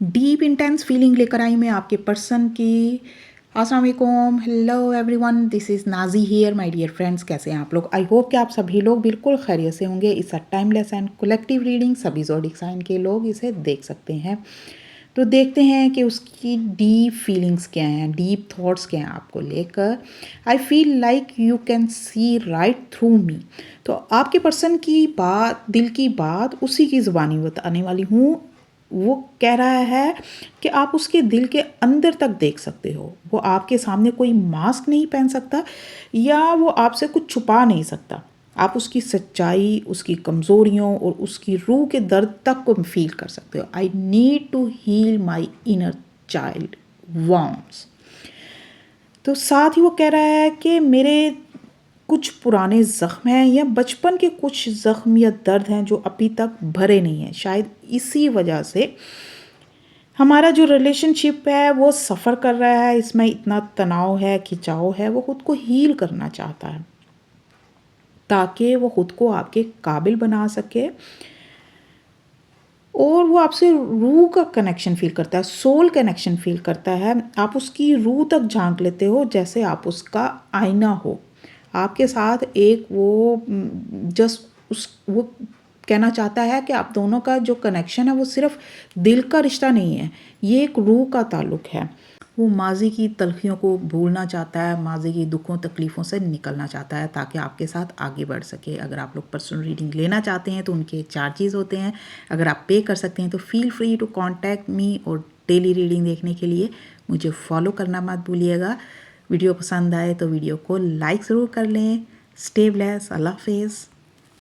Deep intense feeling लेकर आई मैं आपके पर्सन की। अस्सलाम वालेकुम, hello everyone, this is Naji here my dear friends. कैसे हैं आप लोग? आई होप कि आप सभी लोग बिल्कुल खैरियत से होंगे। इस टाइमलेस एंड कलेक्टिव रीडिंग, सभी ज़ोडिक साइन के लोग इसे देख सकते हैं। तो देखते हैं कि उसकी डीप फीलिंग्स क्या हैं, डीप थॉट्स क्या हैं आपको लेकर। I feel like you can see right through me. तो आपके पर्सन की बात, दिल की बात उसी की ज़ुबानी बताने वाली हूँ। वो कह रहा है कि आप उसके दिल के अंदर तक देख सकते हो। वो आपके सामने कोई मास्क नहीं पहन सकता या वो आपसे कुछ छुपा नहीं सकता। आप उसकी सच्चाई, उसकी कमज़ोरियों और उसकी रूह के दर्द तक को फील कर सकते हो। I need to heal my inner child wants. तो साथ ही वो कह रहा है कि मेरे कुछ पुराने ज़ख्म हैं या बचपन के कुछ ज़ख्म या दर्द हैं जो अभी तक भरे नहीं हैं। शायद इसी वजह से हमारा जो रिलेशनशिप है वो सफ़र कर रहा है, इसमें इतना तनाव है, खिंचाव है। वो ख़ुद को हील करना चाहता है ताकि वो ख़ुद को आपके काबिल बना सके और वो आपसे रूह का कनेक्शन फ़ील करता है, सोल कनेक्शन फ़ील करता है। आप उसकी रूह तक झांक लेते हो जैसे आप उसका आईना हो। आपके साथ एक वो जस्ट उस वो कहना चाहता है कि आप दोनों का जो कनेक्शन है वो सिर्फ़ दिल का रिश्ता नहीं है, ये एक रूह का ताल्लुक़ है। वो माज़ी की तलख़ियों को भूलना चाहता है, माज़ी की दुखों तकलीफ़ों से निकलना चाहता है ताकि आपके साथ आगे बढ़ सके। अगर आप लोग पर्सनल रीडिंग लेना चाहते हैं तो उनके चार्जेस होते हैं। अगर आप पे कर सकते हैं तो feel free to contact me. और डेली रीडिंग देखने के लिए मुझे फॉलो करना मत भूलिएगा। वीडियो पसंद आए तो वीडियो को लाइक ज़रूर कर लें। स्टे ब्लेस्ड, अल्लाह हाफ़िज़।